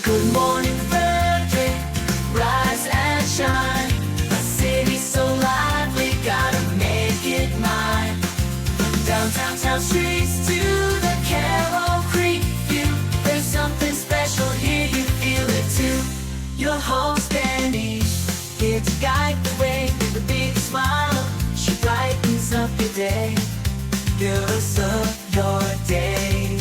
Good morning, Frederick, rise and shine. A city so lively, gotta make it mine. From downtown town streets to the Carroll Creek view, there's something special here, you feel it too. Your host Dani, here to guide the way with a big smile. She brightens up your day, fills up your day.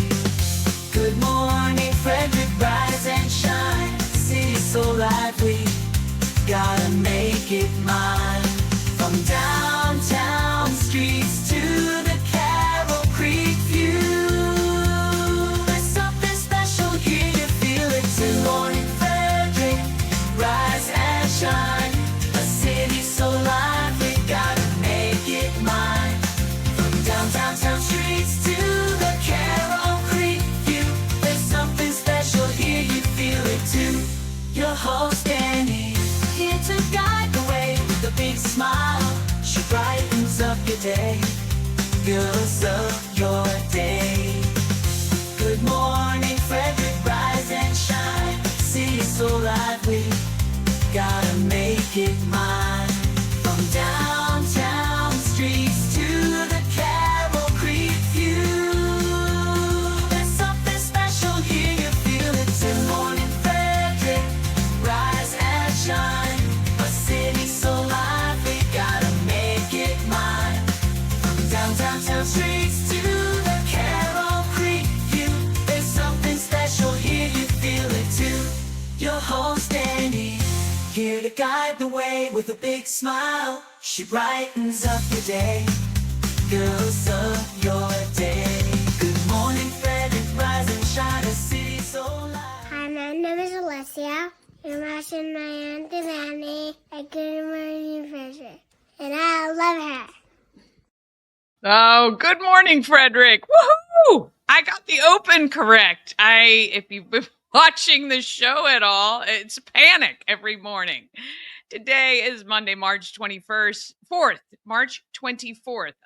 Good morning, Frederick, rise and shine. City so lively, gotta make it mine. From downtown streets to the Carroll Creek view, there's something special here, you feel it too. Good morning, Frederick, rise and shine. A city so lively, gotta make it mine. From downtown streets to the Carroll Creek view, there's something special here, you feel it too. Your host Dani, here to guide the way with a big smile. She brightens up your day, fills up your day. Good morning, Frederick, rise and shine. City so lively, gotta make it mine. From downtown streets to the Carroll Creek view, there's something special here, you feel it too. Good morning, Frederick, rise and shine. A city so lively, gotta make it mine. From downtown streets to the Carroll Creek view, there's something special here, you feel it too. Your host Dani, here to guide the way with a big smile. She brightens up your day, fills up your day. Good morning, Frederick, rise and shine. A city so light. Hi, my name is Alessia. I'm watching my Aunt Dani at Good Morning Frederick, and I love her. Oh, good morning, Frederick. Woohoo! I got the open correct. If you've been watching the show at all, it's panic every morning. Today is Monday, March 24th.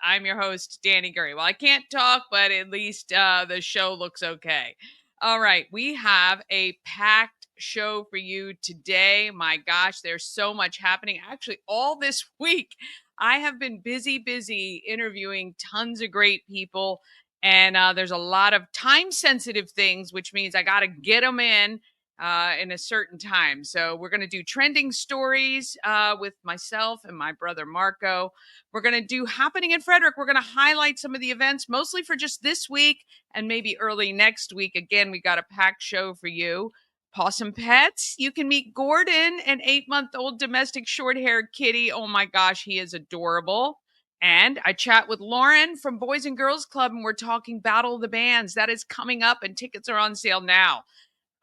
I'm your host, Dani Gurry. Well, I can't talk, but at least the show looks okay. All right, we have a packed show for you today. My gosh, there's so much happening. Actually, all this week, I have been busy interviewing tons of great people, and there's a lot of time-sensitive things, which means I got to get them in a certain time. So we're going to do trending stories with myself and my brother Marco. We're going to do Happening in Frederick. We're going to highlight some of the events, mostly for just this week and maybe early next week. Again, we got a packed show for you. Pawsome Pets, you can meet Gordon, an 8-month-old domestic short-haired kitty. Oh my gosh, he is adorable. And I chat with Lauren from Boys and Girls Club, and we're talking Battle of the Bands. That is coming up, and tickets are on sale now.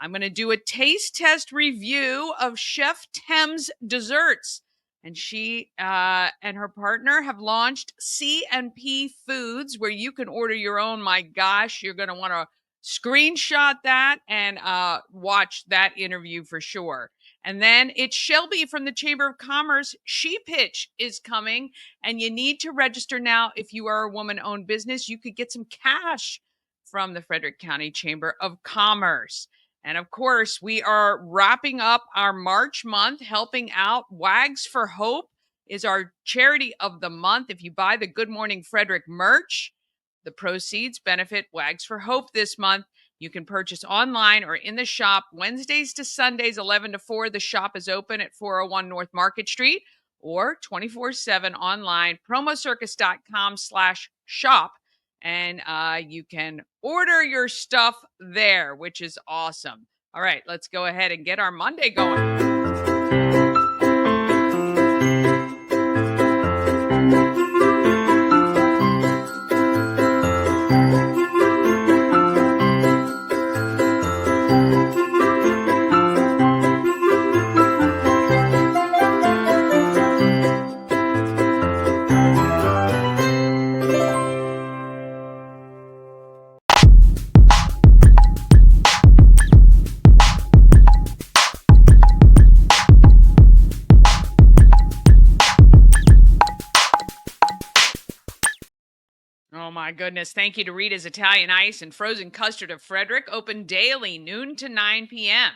I'm going to do a taste test review of Chef Tem's desserts. And she and her partner have launched C&P Foods, where you can order your own. My gosh, you're going to want to screenshot that and watch that interview for sure. And then it's Shelby from the Chamber of Commerce. She Pitch is coming, and you need to register now. If you are a woman-owned business, you could get some cash from the Frederick County Chamber of Commerce. And of course, we are wrapping up our March month, helping out. Wags for Hope is our charity of the month. If you buy the Good Morning Frederick merch, the proceeds benefit Wags for Hope this month. You can purchase online or in the shop Wednesdays to Sundays, 11 to 4. The shop is open at 401 North Market Street or 24/7 online, promocircus.com/shop. And you can order your stuff there, which is awesome. All right, let's go ahead and get our Monday going. Oh my goodness. Thank you to Rita's Italian Ice and Frozen Custard of Frederick. Open daily, noon to 9 p.m.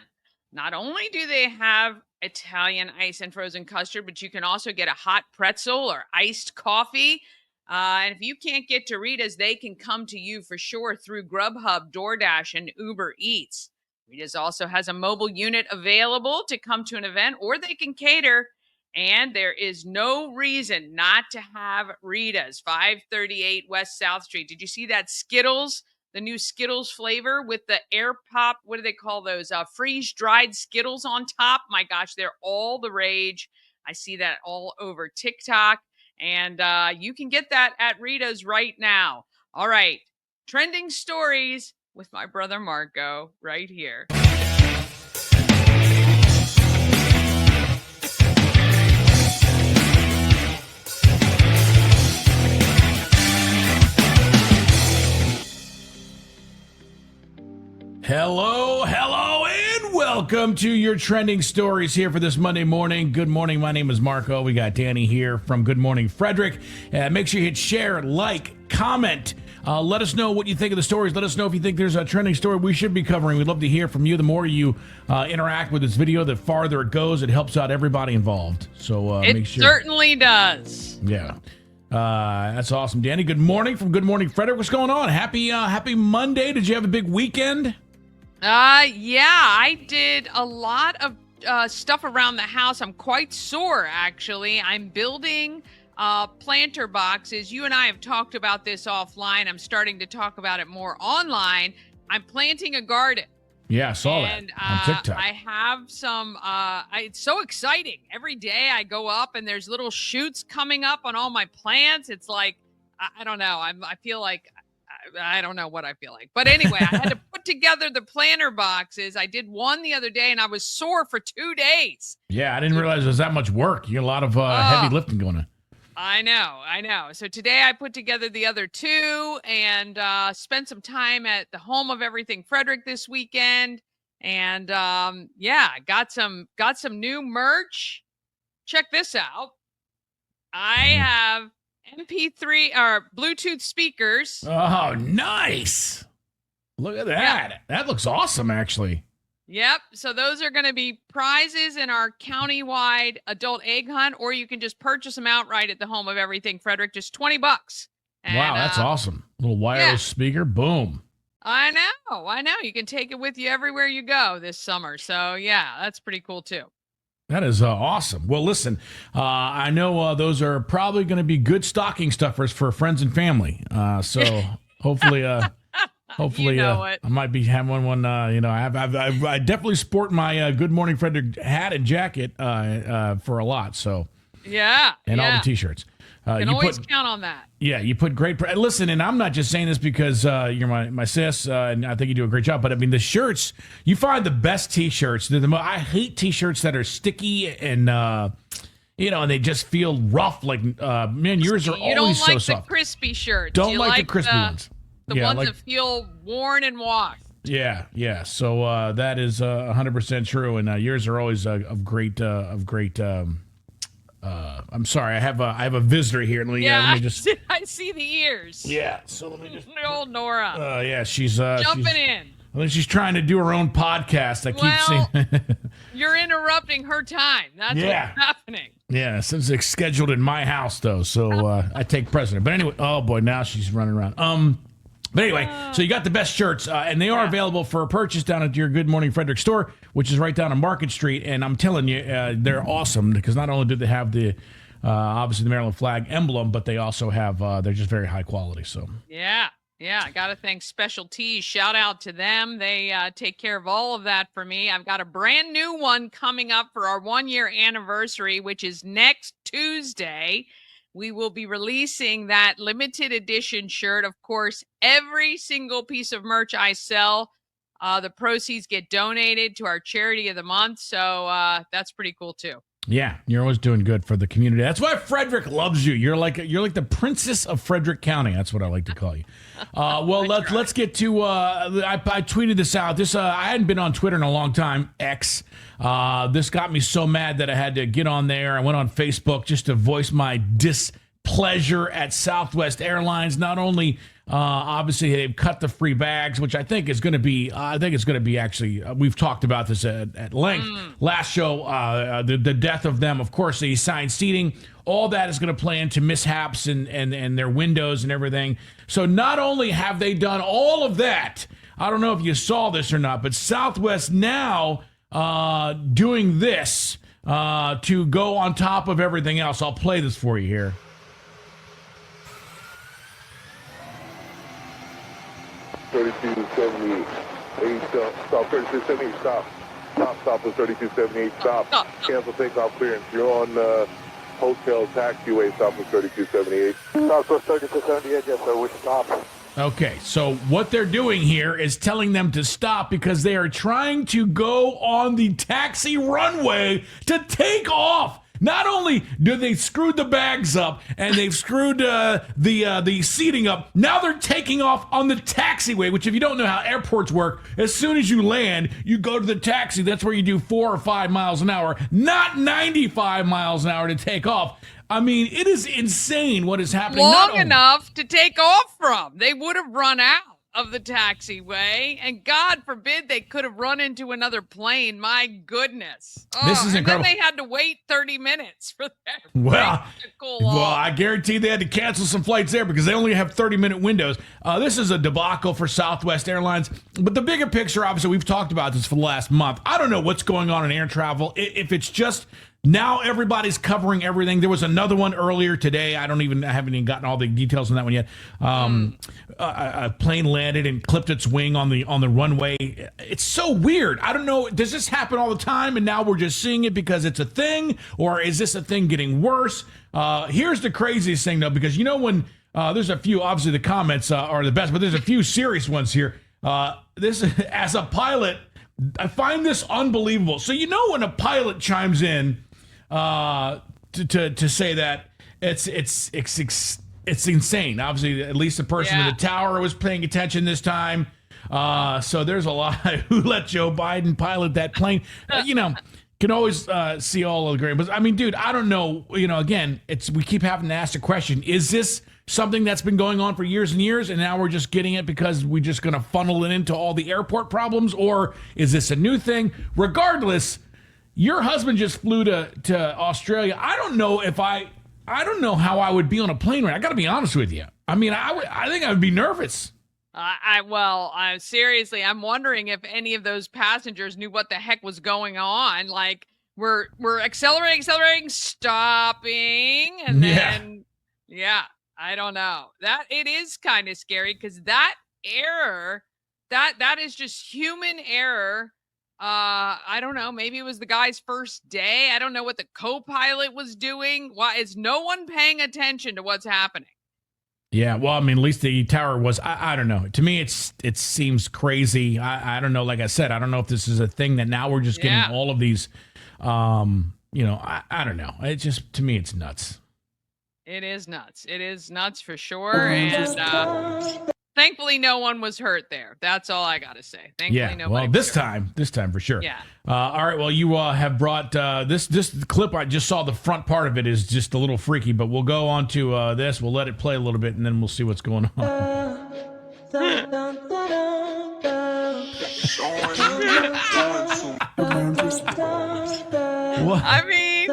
Not only do they have Italian ice and frozen custard, but you can also get a hot pretzel or iced coffee. And if you can't get to Rita's, they can come to you for sure through Grubhub, DoorDash, and Uber Eats. Rita's also has a mobile unit available to come to an event, or they can cater. And there is no reason not to have Rita's, 538 West South Street. Did you see that Skittles? The new Skittles flavor with the air pop. What do they call those? Freeze dried Skittles on top. My gosh, they're all the rage. I see that all over TikTok. And you can get that at Rita's right now. All right. Trending stories with my brother Marco right here. Hello, and welcome to your trending stories here for this Monday morning. Good morning. My name is Marco. We got Dani here from Good Morning Frederick. Make sure you hit share, like, comment. Let us know what you think of the stories. Let us know if you think there's a trending story we should be covering. We'd love to hear from you. The more you interact with this video, the farther it goes. It helps out everybody involved. So make sure. It certainly does. Yeah. That's awesome. Dani, good morning from Good Morning Frederick. What's going on? Happy Monday. Did you have a big weekend? Yeah, I did a lot of stuff around the house. I'm quite sore, actually. I'm building planter boxes. You and I have talked about this offline. I'm starting to talk about it more online. I'm planting a garden. Yeah, I saw that on TikTok. I have some, it's so exciting. Every day I go up and there's little shoots coming up on all my plants. It's like, I don't know. I feel like, I don't know what I feel like. But anyway, I had to put together the planter boxes. I did one the other day and I was sore for 2 days. Yeah, I didn't realize there was that much work. You got a lot of heavy lifting going on. I know. So today I put together the other two and spent some time at the home of Everything Frederick this weekend. And got some new merch. Check this out. I have MP3 or Bluetooth speakers. Oh, nice. Look at that. Yeah. That looks awesome, actually. Yep. So those are going to be prizes in our county-wide adult egg hunt, or you can just purchase them outright at the home of Everything Frederick, just $20. And, wow, that's awesome. Little wireless speaker. Boom. I know. You can take it with you everywhere you go this summer. So, yeah, that's pretty cool, too. That is awesome. Well, listen, I know those are probably going to be good stocking stuffers for friends and family. So hopefully, you know I might be having one. I definitely sport my Good Morning Frederick hat and jacket for a lot. So and all the T-shirts. You can always count on that. Yeah, you put great. Listen, and I'm not just saying this because you're my sis, and I think you do a great job. But I mean, the shirts, you find the best T-shirts. I hate T-shirts that are sticky and and they just feel rough. Like man, yours are always so soft. You don't like the crispy shirts. Don't like the crispy ones. The ones that feel worn and washed. Yeah. So that is 100% true, and yours are always of great. I'm sorry, I have a visitor here. Let me just. I see the ears. Yeah, so let me just. Old Nora. Yeah, she's jumping in. I think she's trying to do her own podcast. I keep seeing. You're interrupting her time. That's what's happening. Yeah, since it's scheduled in my house though, so I take precedent. But anyway, oh boy, now she's running around. But anyway, so you got the best shirts, and they are available for purchase down at your Good Morning Frederick store, which is right down on Market Street. And I'm telling you, they're awesome because not only do they have the obviously the Maryland flag emblem, but they also have they're just very high quality. So yeah, I got to thank Special Tees. Shout out to them. They take care of all of that for me. I've got a brand new one coming up for our 1-year anniversary, which is next Tuesday. We will be releasing that limited edition shirt. Of course, every single piece of merch I sell, the proceeds get donated to our charity of the month. So that's pretty cool too. Yeah, you're always doing good for the community. That's why Frederick loves you. You're like the princess of Frederick County. That's what I like to call you. Well, let's get to. I tweeted this out. I hadn't been on Twitter in a long time. X. This got me so mad that I had to get on there. I went on Facebook just to voice my displeasure at Southwest Airlines. Not only Obviously, they've cut the free bags, which I think is going to be. I think it's going to be actually. We've talked about this at length last show. The death of them, of course, the assigned seating. All that is going to play into mishaps and their windows and everything. So not only have they done all of that, I don't know if you saw this or not, but Southwest now doing this to go on top of everything else. I'll play this for you here. 3278, stop, 3278, stop. Stop with 3278, stop. Cancel takeoff clearance. You're on hotel taxiway, stop with 3278. Stop with 3278, yes sir, we stop. Okay, so what they're doing here is telling them to stop because they are trying to go on the taxi runway to take off. Not only do they screwed the bags up and they've screwed the seating up, now they're taking off on the taxiway, which if you don't know how airports work, as soon as you land, you go to the taxi. That's where you do 4 or 5 miles an hour, not 95 miles an hour to take off. I mean, it is insane what is happening. Long enough to take off from. They would have run out of the taxiway, and God forbid they could have run into another plane. My goodness. This is incredible. And then they had to wait 30 minutes for that to cool well, off. I guarantee they had to cancel some flights there because they only have 30-minute windows. This is a debacle for Southwest Airlines. But the bigger picture, obviously, we've talked about this for the last month. I don't know what's going on in air travel. If it's just now everybody's covering everything. There was another one earlier today. I haven't even gotten all the details on that one yet. A plane landed and clipped its wing on the runway. It's so weird. I don't know. Does this happen all the time and now we're just seeing it because it's a thing, or is this a thing getting worse? Here's the craziest thing though, because when there's a few, obviously the comments are the best, but there's a few serious ones here. This as a pilot, I find this unbelievable. So when a pilot chimes in to say that it's insane. Obviously, at least the person in the tower was paying attention this time. So there's a lot who let Joe Biden pilot that plane. Can always see all of the great. But I mean, dude, I don't know. Again, we keep having to ask the question: is this something that's been going on for years and years, and now we're just getting it because we're just going to funnel it into all the airport problems, or is this a new thing? Regardless. Your husband just flew to Australia. I don't know how I would be on a plane ride. I got to be honest with you. I mean, I think I would be nervous. Seriously, I'm wondering if any of those passengers knew what the heck was going on. Like, we're accelerating, stopping, and then, I don't know. That it is kind of scary because that error, that is just human error. I don't know. Maybe it was the guy's first day. I don't know what the co-pilot was doing. Why is no one paying attention to what's happening? Yeah, well, I mean, at least the tower was. I don't know. To me, it seems crazy. I don't know. Like I said, I don't know if this is a thing that now we're just getting all of these. I don't know. It just, to me, it's nuts. It is nuts. It is nuts for sure. And thankfully, no one was hurt there. That's all I got to say. Thankfully, nobody. Well, this time for sure. Yeah. All right. Well, you have brought this clip. I just saw the front part of it is just a little freaky, but we'll go on to this. We'll let it play a little bit, and then we'll see what's going on. What? I mean,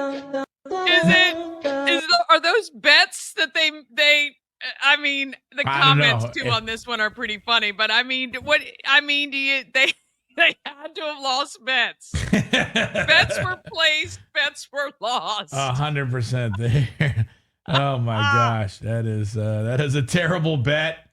are those bets that they I mean, the comments too on this one are pretty funny, but I mean, they had to have lost bets. Bets were placed, bets were lost. 100% there. Oh my gosh, that is a terrible bet.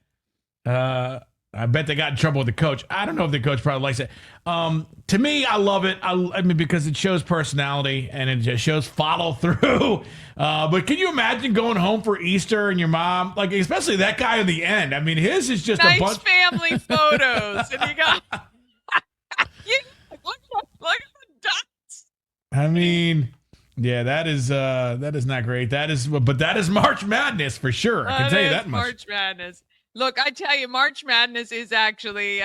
I bet they got in trouble with the coach. I don't know if the coach probably likes it. To me, I love it. I mean, because it shows personality and it just shows follow through. But can you imagine going home for Easter and your mom, like especially that guy in the end? I mean, his is just nice a bunch family photos, and you got look at the dots. I mean, yeah, that is not great. That is March Madness for sure. I can tell you that much. March Madness. Look, I tell you, March Madness is actually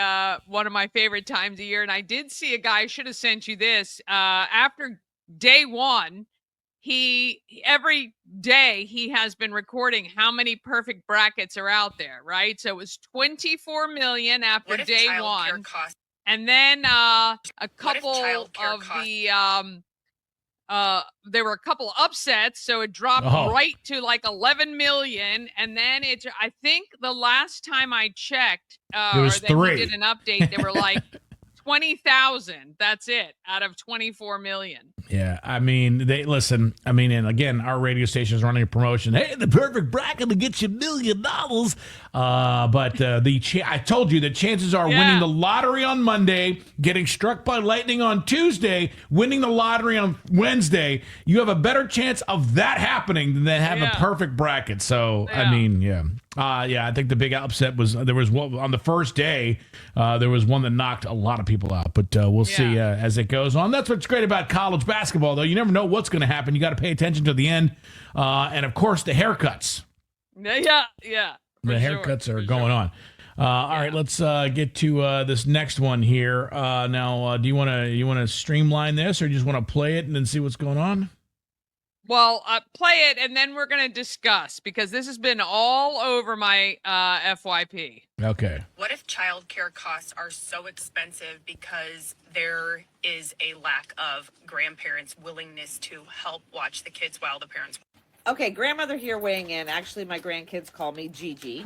one of my favorite times of year. And I did see a guy, I should have sent you this. After day one, every day he has been recording how many perfect brackets are out there, right? So it was 24 million after day one. And then a couple of the there were a couple upsets, so it dropped right to like 11 million. And then I think the last time I checked, it was or then 3. he did an update, they were like 20,000. That's it out of 24 million. Yeah, I mean, listen. I mean, and again, our radio station is running a promotion. Hey, the perfect bracket to get you $1 million. But I told you the chances are winning the lottery on Monday, getting struck by lightning on Tuesday, winning the lottery on Wednesday. You have a better chance of that happening than having a perfect bracket. So, I mean, I think the big upset was there was one on the first day. There was one that knocked a lot of people out, but we'll see as it goes on. That's what's great about college basketball, though. You never know what's going to happen. You got to pay attention to the end, and of course the haircuts. Yeah. The haircuts are going on. All right, let's get to this next one here. Now, do you want to streamline this, or you just want to play it and then see what's going on? Well, play it, and then we're going to discuss, because this has been all over my FYP. Okay. What if childcare costs are so expensive because there is a lack of grandparents' willingness to help watch the kids while the parents... Okay, grandmother here weighing in. Actually, my grandkids call me Gigi.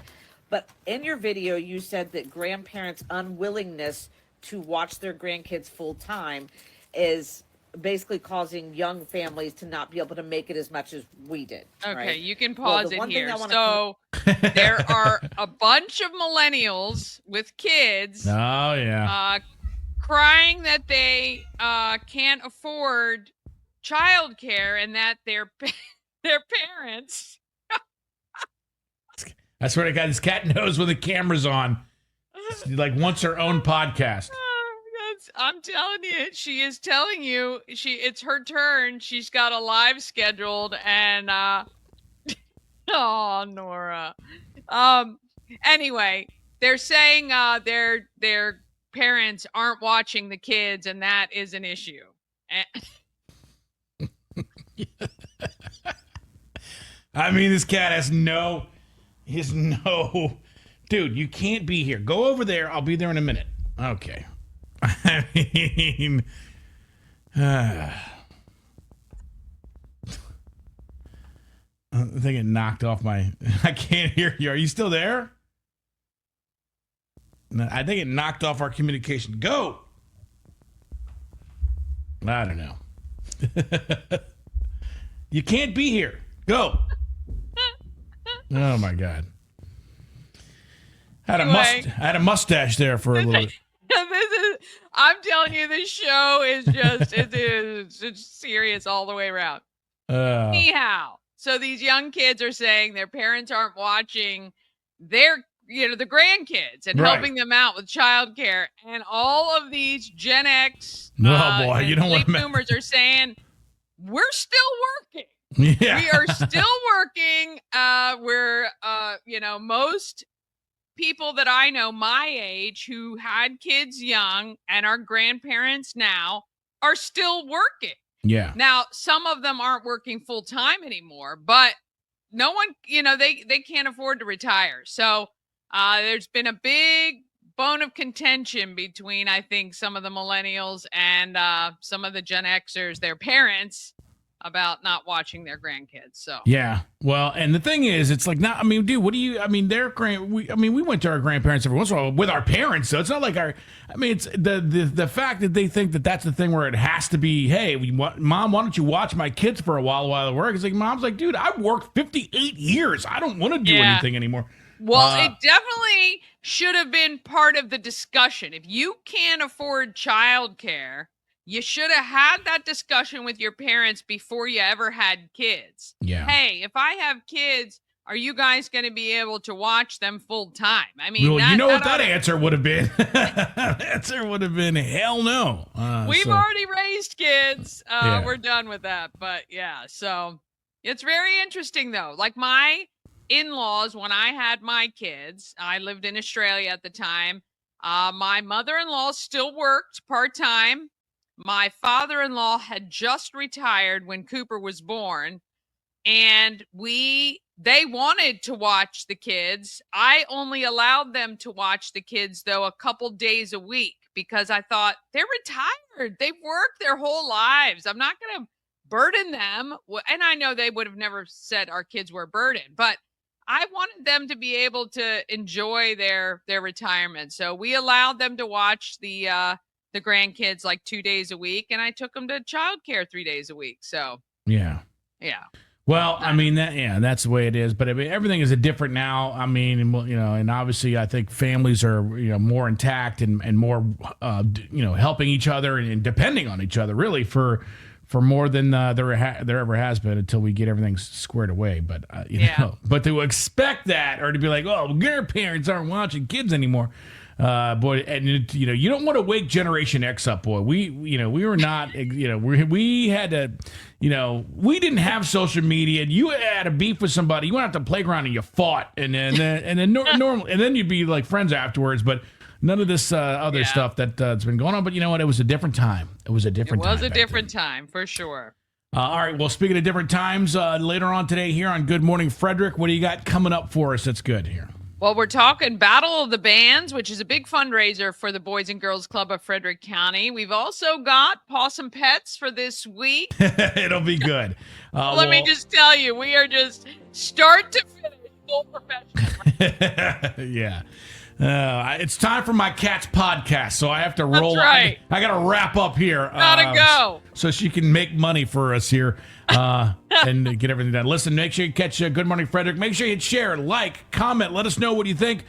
But in your video, you said that grandparents' unwillingness to watch their grandkids full time is basically causing young families to not be able to make it as much as we did. Okay, right? you can pause it here. So there are a bunch of millennials with kids crying that they can't afford childcare and that their parents... I swear to God, this cat knows when the camera's on. She like wants her own podcast. I'm telling you, she is telling you it's her turn. She's got a live scheduled, and oh, Nora. Anyway, they're saying their parents aren't watching the kids, and that is an issue. I mean, this cat has no, dude, you can't be here. Go over there. I'll be there in a minute. Okay. I mean, I think it knocked off my, I can't hear you. Are you still there? No, I think it knocked off our communication. Go. I don't know. You can't be here. Go. Oh my God. I had a mustache there for a little bit. I'm telling you, this show is just it's serious all the way around. Anyhow, so these young kids are saying their parents aren't watching their, the grandkids and helping them out with childcare, and all of these Gen X, you don't want boomers are saying we're still working. Yeah. We are still working. We're most people that I know my age who had kids young and are grandparents now are still working. Yeah. Now, some of them aren't working full time anymore, but no one, they can't afford to retire. So there's been a big bone of contention between, I think, some of the millennials and some of the Gen Xers, their parents, about not watching their grandkids. So yeah, well, and the thing is, it's like, not, I mean, dude, what do you, I mean, we went to our grandparents every once in a while with our parents, so it's not like it's the fact that they think that that's the thing where it has to be, hey, Mom, why don't you watch my kids for a while I work? It's like, Mom's like, dude, I've worked 58 years. I don't want to do anything anymore. Well, it definitely should have been part of the discussion. If you can't afford childcare, you should have had that discussion with your parents before you ever had kids. Yeah. Hey, if I have kids, are you guys going to be able to watch them full time? I mean, well, that answer would have been. Answer would have been hell no. We've already raised kids. We're done with that. But yeah, so it's very interesting though. Like my in-laws, when I had my kids, I lived in Australia at the time. My mother-in-law still worked part-time. My father-in-law had just retired when Cooper was born, and they wanted to watch the kids. I only allowed them to watch the kids, though, a couple days a week, because I thought they're retired. They've worked their whole lives. I'm not going to burden them. And I know they would have never said our kids were a burden, but I wanted them to be able to enjoy their retirement. So we allowed them to watch the grandkids like 2 days a week, and I took them to childcare 3 days a week. So Yeah. yeah. Well, I mean that's the way it is. But I mean, everything is different now. I mean, and obviously, I think families are more intact and more helping each other and depending on each other really for more than there ever has been until we get everything squared away. But but to expect that or to be like, oh, grandparents aren't watching kids anymore. Boy, and you don't want to wake Generation X up, boy. We were not, we had to, we didn't have social media. And you had a beef with somebody, you went out to the playground and you fought, and then normal, and then you'd be like friends afterwards. But none of this other stuff that's been going on. But you know what? It was a different time. It was a different time for sure. All right. Well, speaking of different times, later on today here on Good Morning Frederick, what do you got coming up for us that's good here? Well, we're talking Battle of the Bands, which is a big fundraiser for the Boys and Girls Club of Frederick County. We've also got Pawsome Pets for this week. It'll be good. Let me just tell you, we are just start to finish full professional. Yeah. It's time for my cat's podcast, so I have to roll. That's right. I got to wrap up here. Gotta go. So she can make money for us here and get everything done. Listen, make sure you catch Good Morning Frederick. Make sure you share, like, comment. Let us know what you think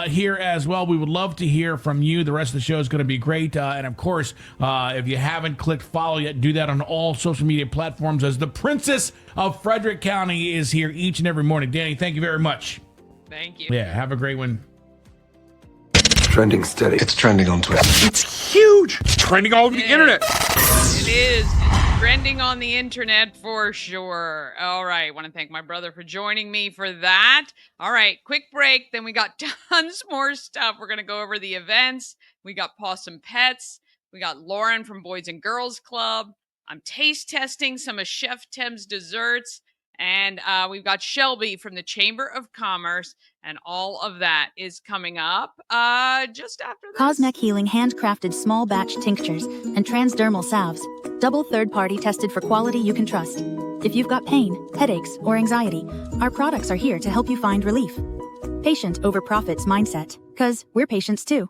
here as well. We would love to hear from you. The rest of the show is going to be great. And, of course, if you haven't clicked follow yet, do that on all social media platforms as the Princess of Frederick County is here each and every morning. Dani, thank you very much. Thank you. Yeah, have a great one. Trending steady. It's trending on Twitter. It's huge. It's trending all over the internet. It is. It's trending on the internet for sure. All right. Want to thank my brother for joining me for that. All right. Quick break. Then we got tons more stuff. We're going to go over the events. We got Pawsome Pets. We got Lauren from Boys and Girls Club. I'm taste testing some of Chef Tem's desserts. And we've got Shelby from the Chamber of Commerce, and all of that is coming up just after this. Cosmic Healing handcrafted small batch tinctures and transdermal salves. Double third-party tested for quality you can trust. If you've got pain, headaches, or anxiety, our products are here to help you find relief. Patient over profits mindset, 'cause we're patients too.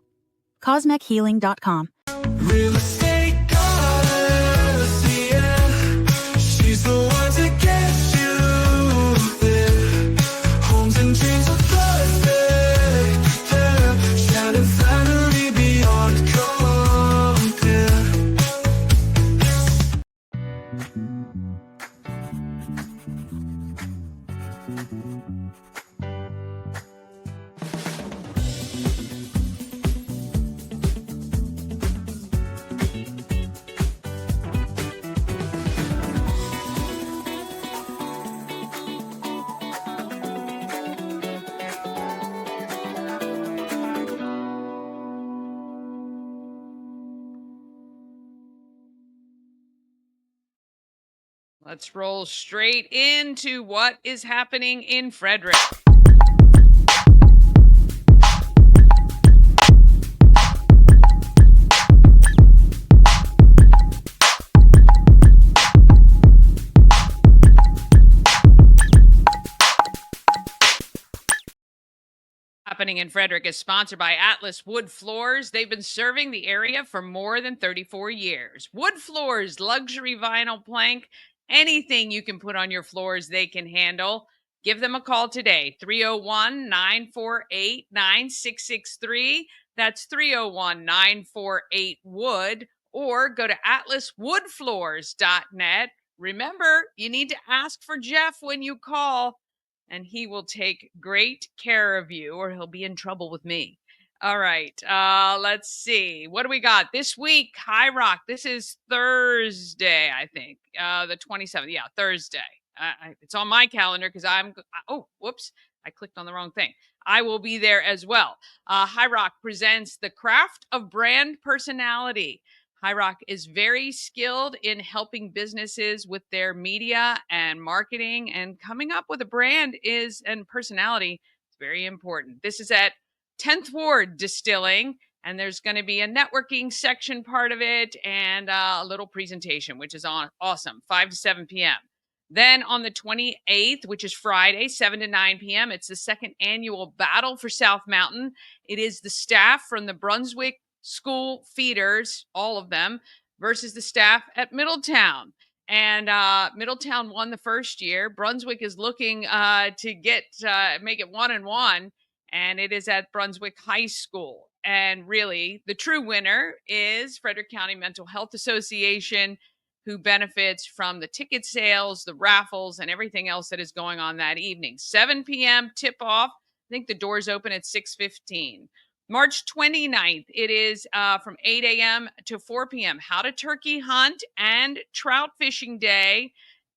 CosmicHealing.com. Real estate goddess, yeah. She's the one to get you there. Homes and dreams are perfect, yeah. Shining finally beyond compare. Let's roll straight into what is happening in Frederick. Happening in Frederick is sponsored by Atlas Wood Floors. They've been serving the area for more than 34 years. Wood Floors, luxury vinyl plank, anything you can put on your floors they can handle. Give them a call today, 301-948-9663. That's 301-948-WOOD, or go to atlaswoodfloors.net. Remember, you need to ask for Jeff when you call, and he will take great care of you, or he'll be in trouble with me. All right, let's see. What do we got this week? High Rock. This is Thursday, I think, the 27th. Yeah, Thursday. It's on my calendar because oh, whoops. I clicked on the wrong thing. I will be there as well. High Rock presents The Craft of Brand Personality. High Rock is very skilled in helping businesses with their media and marketing, and coming up with a brand and personality is very important. This is at 10th Ward Distilling, and there's going to be a networking section part of it and a little presentation, which is awesome, 5 to 7 p.m. Then on the 28th, which is Friday, 7 to 9 p.m., it's the second annual Battle for South Mountain. It is the staff from the Brunswick school feeders, all of them, versus the staff at Middletown. And Middletown won the first year. Brunswick is looking to make it 1-1, and it is at Brunswick High School. And really, the true winner is Frederick County Mental Health Association, who benefits from the ticket sales, the raffles, and everything else that is going on that evening. 7 p.m. tip off. I think the doors open at 6:15. March 29th, it is from 8 a.m. to 4 p.m. How to turkey hunt and trout fishing day.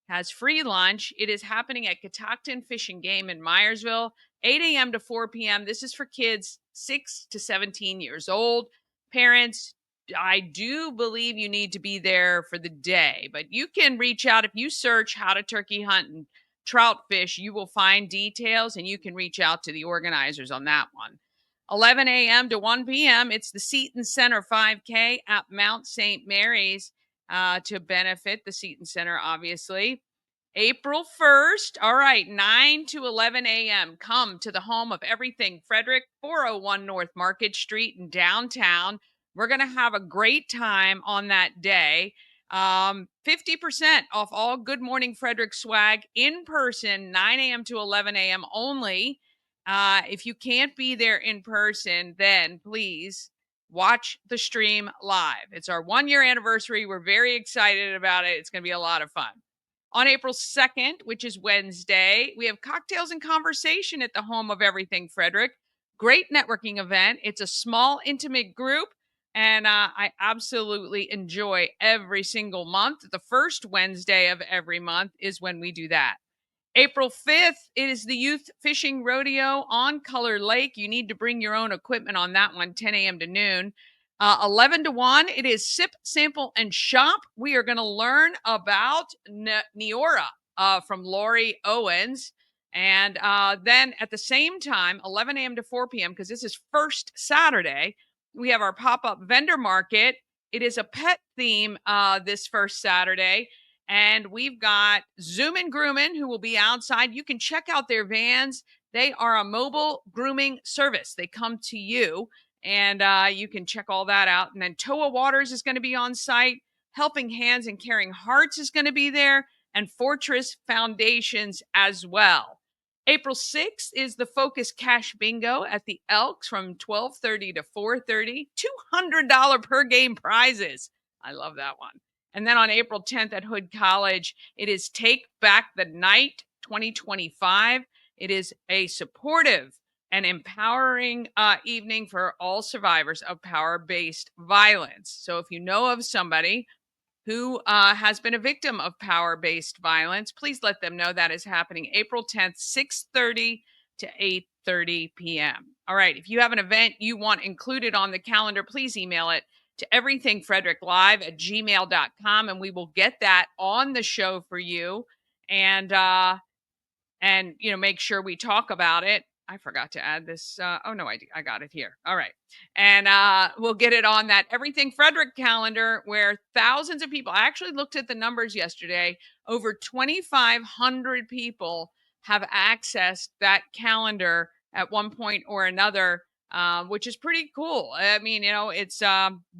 Has free lunch. It is happening at Catoctin Fish and Game in Myersville, 8 a.m. to 4 p.m. This is for kids 6 to 17 years old. Parents, I do believe you need to be there for the day, but you can reach out. If you search how to turkey hunt and trout fish, you will find details, and you can reach out to the organizers on that one. 11 a.m. to 1 p.m., it's the Seton Center 5K at Mount St. Mary's to benefit the Seton Center, obviously. April 1st, all right, 9 to 11 a.m., come to the home of everything Frederick, 401 North Market Street in downtown. We're going to have a great time on that day. 50% off all Good Morning Frederick swag in person, 9 a.m. to 11 a.m. only. If you can't be there in person, then please watch the stream live. It's our 1-year anniversary. We're very excited about it. It's going to be a lot of fun. On April 2nd, which is Wednesday, we have Cocktails and Conversation at the home of everything Frederick. Great networking event. It's a small, intimate group, and I absolutely enjoy every single month. The first Wednesday of every month is when we do that. April 5th, it is the Youth Fishing Rodeo on Color Lake. You need to bring your own equipment on that one, 10 a.m. to noon. 11 to 1, it is Sip, Sample, and Shop. We are going to learn about Neora from Lori Owens. And then at the same time, 11 a.m. to 4 p.m., because this is first Saturday, we have our pop-up vendor market. It is a pet theme this first Saturday. And we've got Zoom and Groomin', who will be outside. You can check out their vans. They are a mobile grooming service. They come to you, and you can check all that out. And then Toa Waters is going to be on site. Helping Hands and Caring Hearts is going to be there, and Fortress Foundations as well. April 6th is the Focus Cash Bingo at the Elks from 12:30 to 4:30. $200 per game prizes. I love that one. And then on April 10th at Hood College, it is Take Back the Night 2025. It is a supportive and empowering evening for all survivors of power-based violence. So if you know of somebody who has been a victim of power-based violence, please let them know that is happening April 10th, 6:30 to 8:30 p.m. All right, if you have an event you want included on the calendar, please email it to everythingfredericklive@gmail.com, and we will get that on the show for you, and make sure we talk about it. I forgot to add this. Oh no, I got it here. All right, and we'll get it on that Everything Frederick calendar, where thousands of people. I actually looked at the numbers yesterday. Over 2,500 people have accessed that calendar at one point or another. Which is pretty cool. I mean, it's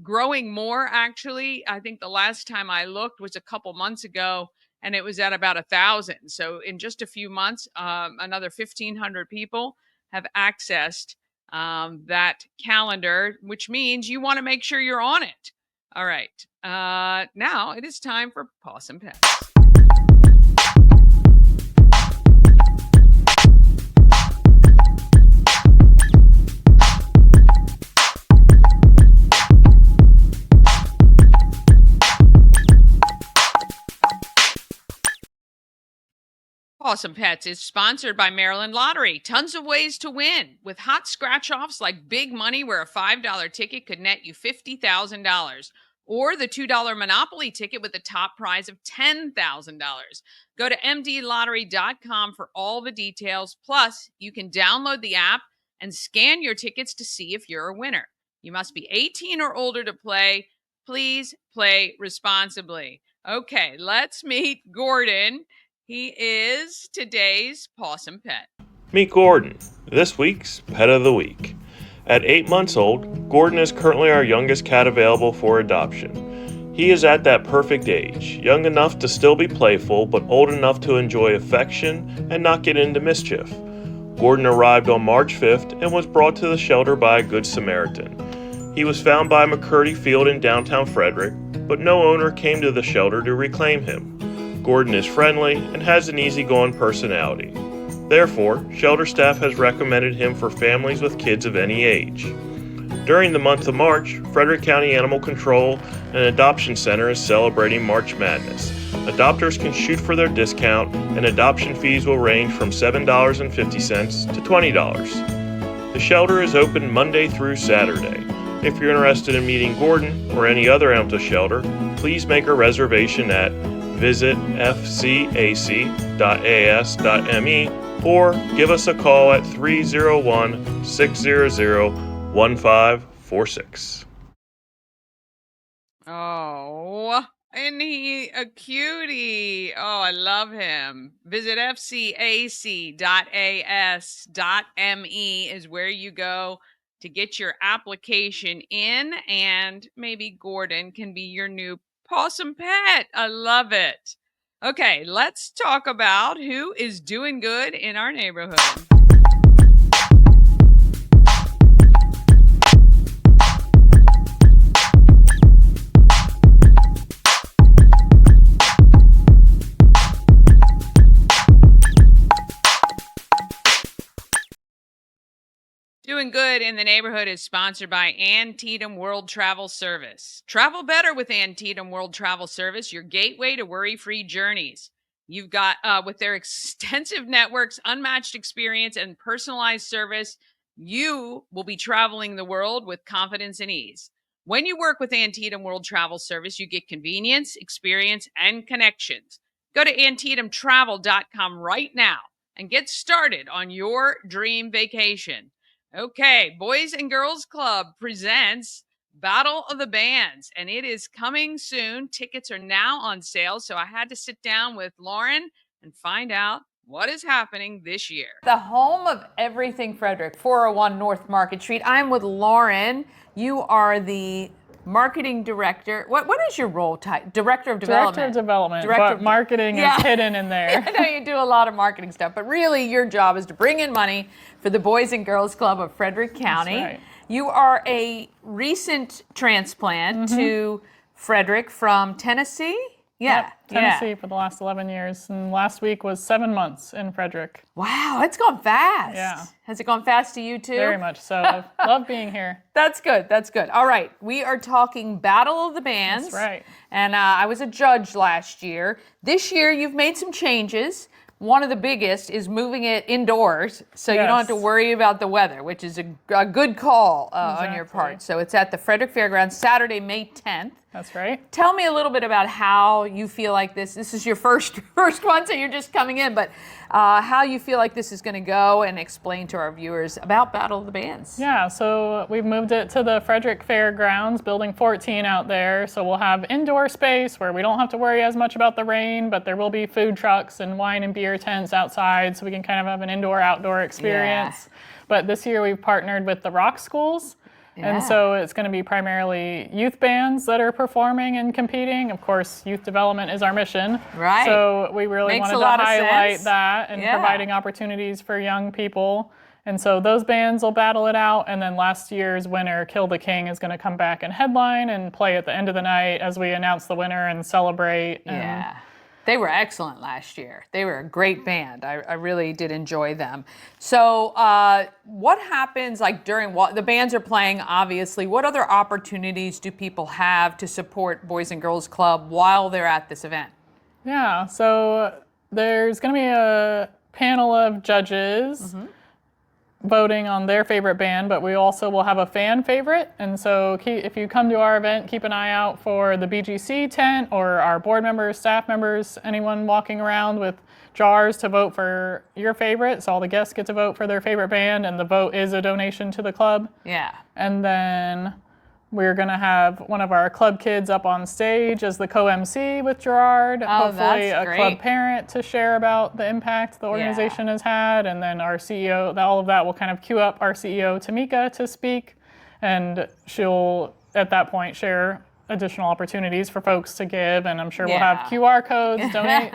growing more, actually. I think the last time I looked was a couple months ago, and it was at about 1,000. So in just a few months, another 1,500 people have accessed that calendar, which means you want to make sure you're on it. All right. Now it is time for Pawsome Pets. Pawsome Pets is sponsored by Maryland Lottery. Tons of ways to win with hot scratch-offs like big money, where a $5 ticket could net you $50,000. or the $2 Monopoly ticket with a top prize of $10,000. Go to mdlottery.com for all the details. Plus, you can download the app and scan your tickets to see if you're a winner. You must be 18 or older to play. Please play responsibly. Okay, let's meet Gordon. He is today's Pawsome Pet. Meet Gordon, this week's Pet of the Week. At 8 months old, Gordon is currently our youngest cat available for adoption. He is at that perfect age, young enough to still be playful, but old enough to enjoy affection and not get into mischief. Gordon arrived on March 5th and was brought to the shelter by a Good Samaritan. He was found by McCurdy Field in downtown Frederick, but no owner came to the shelter to reclaim him. Gordon is friendly and has an easygoing personality. Therefore, shelter staff has recommended him for families with kids of any age. During the month of March, Frederick County Animal Control and Adoption Center is celebrating March Madness. Adopters can shoot for their discount, and adoption fees will range from $7.50 to $20. The shelter is open Monday through Saturday. If you're interested in meeting Gordon or any other animal shelter, please make a reservation at visitfcac.as.me or give us a call at 301-600-1546. Oh, and he a cutie. Oh, I love him. Visit fcac.as.me is where you go to get your application in, and maybe Gordon can be your new Pawsome Pet. I love it. Okay, let's talk about who is doing good in our neighborhood. Doing Good in the Neighborhood is sponsored by Antietam World Travel Service. Travel better with Antietam World Travel Service, your gateway to worry-free journeys. You've got, with their extensive networks, unmatched experience, and personalized service, you will be traveling the world with confidence and ease. When you work with Antietam World Travel Service, you get convenience, experience, and connections. Go to AntietamTravel.com right now and get started on your dream vacation. Okay, Boys and Girls Club presents Battle of the Bands, and it is coming soon. Tickets are now on sale, so I had to sit down with Lauren and find out what is happening this year. The home of everything Frederick, 401 North Market Street. I'm with Lauren. You are the marketing director. What is your role type? Director of development. Director of development, but marketing is hidden in there. I know you do a lot of marketing stuff, but really your job is to bring in money for the Boys and Girls Club of Frederick County. That's right. You are a recent transplant to Frederick from Tennessee. Yep, Tennessee for the last 11 years, and last week was 7 months in Frederick. Wow, it's gone fast. Yeah. Has it gone fast to you too? Very much so. Love being here. That's good. That's good. All right, we are talking Battle of the Bands. That's right. And I was a judge last year. This year, you've made some changes. One of the biggest is moving it indoors, so you don't have to worry about the weather, which is a good call on your part. So it's at the Frederick Fairgrounds, Saturday, May 10th. That's right. Tell me a little bit about how you feel like this is your first one, so you're just coming in, but how you feel like this is going to go, and explain to our viewers about Battle of the Bands. Yeah, so we've moved it to the Frederick Fairgrounds, building 14 out there. So we'll have indoor space where we don't have to worry as much about the rain, but there will be food trucks and wine and beer tents outside, so we can kind of have an indoor-outdoor experience. Yeah. But this year we've partnered with the rock schools. Yeah. And so it's going to be primarily youth bands that are performing and competing. Of course, youth development is our mission. Right. So we really wanted to highlight that and providing opportunities for young people. And so those bands will battle it out. And then last year's winner, Kill the King, is going to come back and headline and play at the end of the night as we announce the winner and celebrate. Yeah. They were excellent last year. They were a great band. I really did enjoy them. So what happens like during what the bands are playing, obviously, what other opportunities do people have to support Boys and Girls Club while they're at this event? Yeah, so there's going to be a panel of judges. voting on their favorite band, but we also will have a fan favorite. And so if you come to our event, keep an eye out for the BGC tent or our board members, staff members, anyone walking around with jars to vote for your favorite. So all the guests get to vote for their favorite band, and the vote is a donation to the club. Yeah. And then we're going to have one of our club kids up on stage as the co-MC with Gerard. Hopefully a club parent to share about the impact the organization has had. And then our CEO, all of that will kind of queue up our CEO, Tamika, to speak. And she'll, at that point, share additional opportunities for folks to give. And I'm sure we'll have QR codes,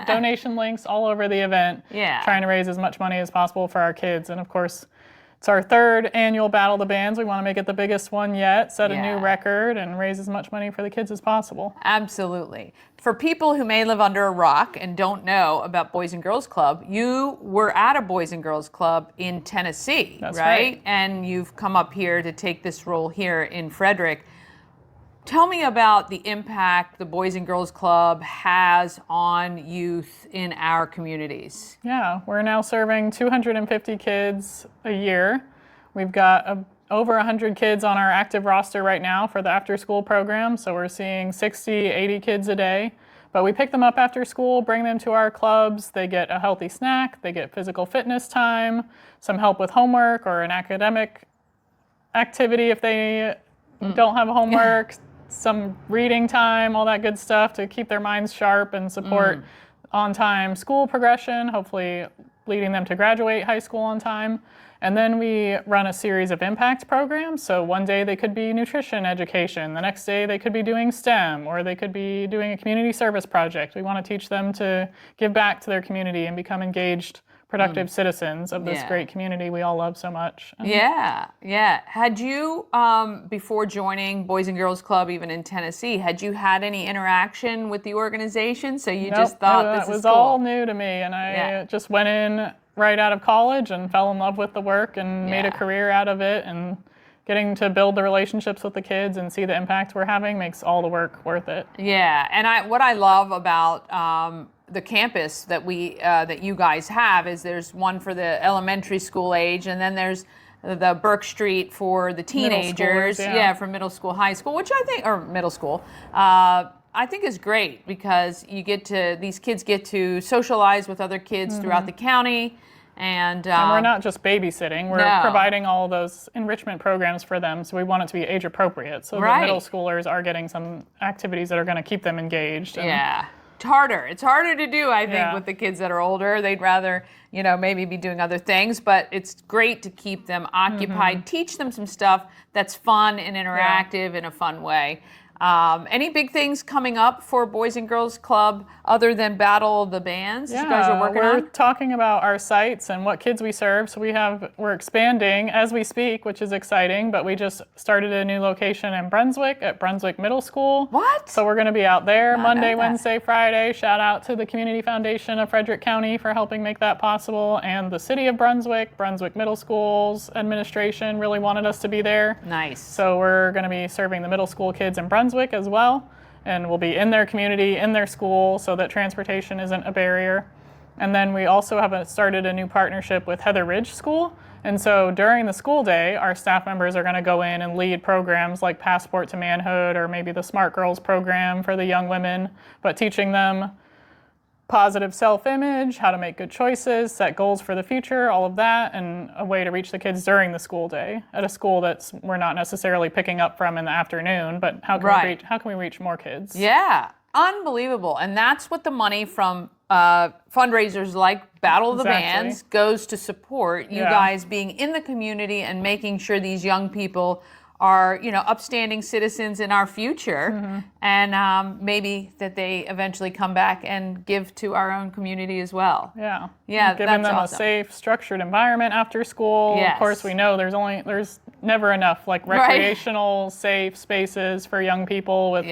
donation links all over the event, trying to raise as much money as possible for our kids. And of course, it's our 3rd annual Battle of the Bands. We want to make it the biggest one yet, set a new record, and raise as much money for the kids as possible. Absolutely. For people who may live under a rock and don't know about Boys and Girls Club, you were at a Boys and Girls Club in Tennessee, That's right? And you've come up here to take this role here in Frederick. Tell me about the impact the Boys and Girls Club has on youth in our communities. Yeah, we're now serving 250 kids a year. We've got over 100 kids on our active roster right now for the after-school program, so we're seeing 60, 80 kids a day. But we pick them up after school, bring them to our clubs. They get a healthy snack, they get physical fitness time, some help with homework or an academic activity if they don't have homework, some reading time, all that good stuff to keep their minds sharp and support on-time school progression, hopefully leading them to graduate high school on time. And then we run a series of impact programs. So one day they could be nutrition education, the next day they could be doing STEM, or they could be doing a community service project. We want to teach them to give back to their community and become engaged, productive citizens of this great community we all love so much. Yeah. Had you, before joining Boys and Girls Club, even in Tennessee, had you had any interaction with the organization? So you just thought this is cool? It was all new to me, and I just went in right out of college and fell in love with the work and made a career out of it. And getting to build the relationships with the kids and see the impact we're having makes all the work worth it. Yeah, and what I love about the campus that that you guys have is there's one for the elementary school age, and then there's the Burke Street for the teenagers, for middle school, high school, which I think, or middle school, I think is great because these kids get to socialize with other kids throughout the county. And we're not just babysitting, we're providing all those enrichment programs for them, so we want it to be age appropriate. So the middle schoolers are getting some activities that are going to keep them engaged. It's harder to do, I think, with the kids that are older. They'd rather, maybe be doing other things, but it's great to keep them occupied, teach them some stuff that's fun and interactive in a fun way. Any big things coming up for Boys and Girls Club other than Battle of the Bands you guys are working on? We're talking about our sites and what kids we serve. So we're expanding as we speak, which is exciting, but we just started a new location in Brunswick at Brunswick Middle School. What? So we're going to be out there Monday, Wednesday, Friday. Shout out to the Community Foundation of Frederick County for helping make that possible, and the City of Brunswick Middle Schools administration really wanted us to be there. Nice. So we're going to be serving the middle school kids in Brunswick as well, and we'll be in their community, in their school, so that transportation isn't a barrier. And then we also have started a new partnership with Heather Ridge School, and so during the school day, our staff members are going to go in and lead programs like Passport to Manhood or maybe the Smart Girls program for the young women, but teaching them positive self-image, how to make good choices, set goals for the future, all of that, and a way to reach the kids during the school day at a school we're not necessarily picking up from in the afternoon, but how can we reach more kids? Yeah, unbelievable. And that's what the money from fundraisers like Battle of the Bands goes to support, you guys being in the community and making sure these young people are, upstanding citizens in our future, and maybe that they eventually come back and give to our own community as well. Yeah, that's giving them awesome. A safe, structured environment after school. Yes. Of course, we know there's never enough recreational, safe spaces for young people with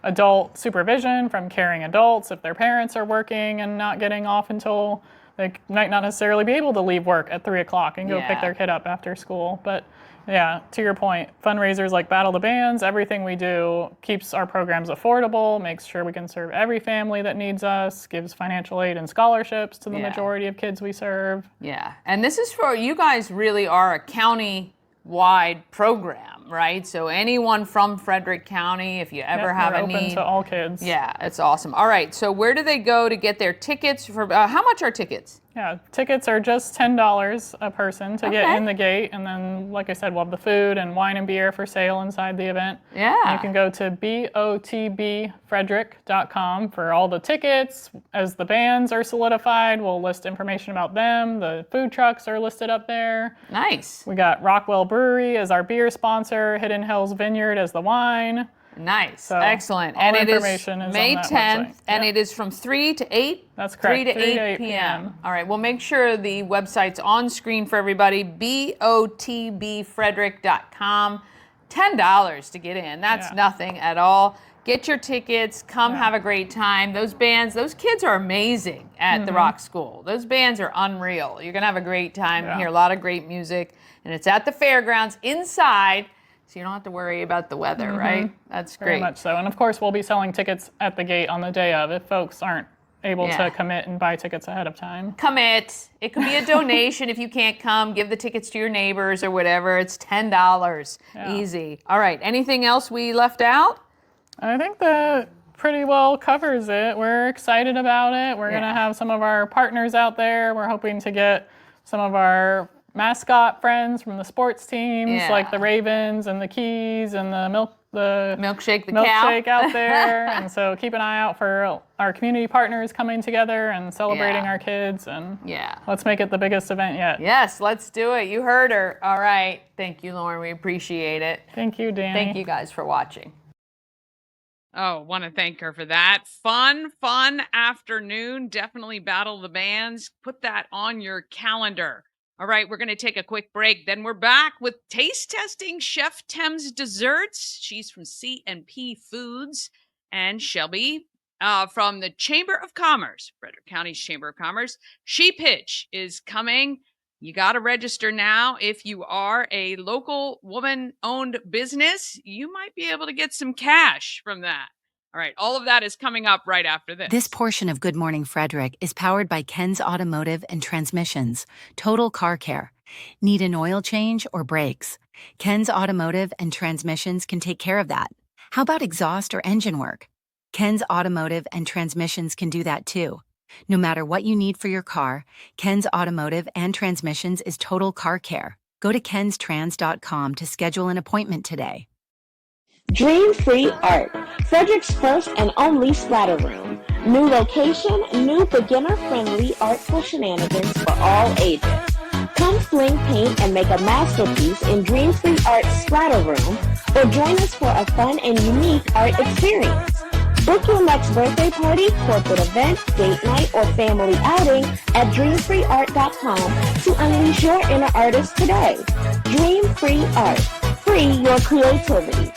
adult supervision from caring adults if their parents are working and not getting off until they might not necessarily be able to leave work at 3 o'clock and go pick their kid up after school, but Yeah, to your point, fundraisers like Battle the Bands, everything we do keeps our programs affordable, makes sure we can serve every family that needs us, gives financial aid and scholarships to the majority of kids we serve. Yeah, and this is for, you guys really are a county-wide program, right? So anyone from Frederick County, if you ever have a need. We're open to all kids. Yeah, it's awesome. All right, so where do they go to get their tickets? For how much are tickets? Yeah, tickets are just $10 a person to get in the gate. And then, like I said, we'll have the food and wine and beer for sale inside the event. Yeah. You can go to botbfrederick.com for all the tickets. As the bands are solidified, we'll list information about them. The food trucks are listed up there. Nice. We got Rockwell Brewery as our beer sponsor, Hidden Hills Vineyard as the wine. Nice. So excellent. All And it is on May that 10th, website. and it is from 3 to 8? That's correct. 3 to 8 p.m. All right, well, make sure the website's on screen for everybody, botbfrederick.com. $10 to get in. That's nothing at all. Get your tickets. Come have a great time. Those bands, those kids are amazing at the Rock School. Those bands are unreal. You're going to have a great time. Hear a lot of great music. And it's at the fairgrounds inside, so you don't have to worry about the weather, right? That's great. Very much so. And of course, we'll be selling tickets at the gate on the day of if folks aren't able to commit and buy tickets ahead of time. Commit. It could be a donation if you can't come. Give the tickets to your neighbors or whatever. It's $10. Easy. All right. Anything else we left out? I think that pretty well covers it. We're excited about it. We're going to have some of our partners out there. We're hoping to get some of our mascot friends from the sports teams, like the Ravens and the Keys and the Milkshake Milkshake out there. And so keep an eye out for our community partners coming together and celebrating our kids. And let's make it the biggest event yet. Yes, let's do it. You heard her. All right. Thank you, Lauren. We appreciate it. Thank you, Dani. Thank you guys for watching. Oh, want to thank her for that. Fun afternoon. Definitely Battle the Bands. Put that on your calendar. All right, we're going to take a quick break. Then we're back with taste testing Chef Tem's desserts. She's from C&P Foods. And Shelby from the Chamber of Commerce, Frederick County's Chamber of Commerce. She Pitch is coming. You got to register now. If you are a local woman-owned business, you might be able to get some cash from that. All right, all of that is coming up right after this. This portion of Good Morning Frederick is powered by Ken's Automotive and Transmissions, Total Car Care. Need an oil change or brakes? Ken's Automotive and Transmissions can take care of that. How about exhaust or engine work? Ken's Automotive and Transmissions can do that too. No matter what you need for your car, Ken's Automotive and Transmissions is Total Car Care. Go to kenstrans.com to schedule an appointment today. Dream Free Art, Frederick's first and only splatter room. New location, new beginner-friendly artful shenanigans for all ages. Come fling paint and make a masterpiece in Dream Free Art Splatter Room, or join us for a fun and unique art experience. Book your next birthday party, corporate event, date night, or family outing at dreamfreeart.com to unleash your inner artist today. Dream Free Art. Free your creativity.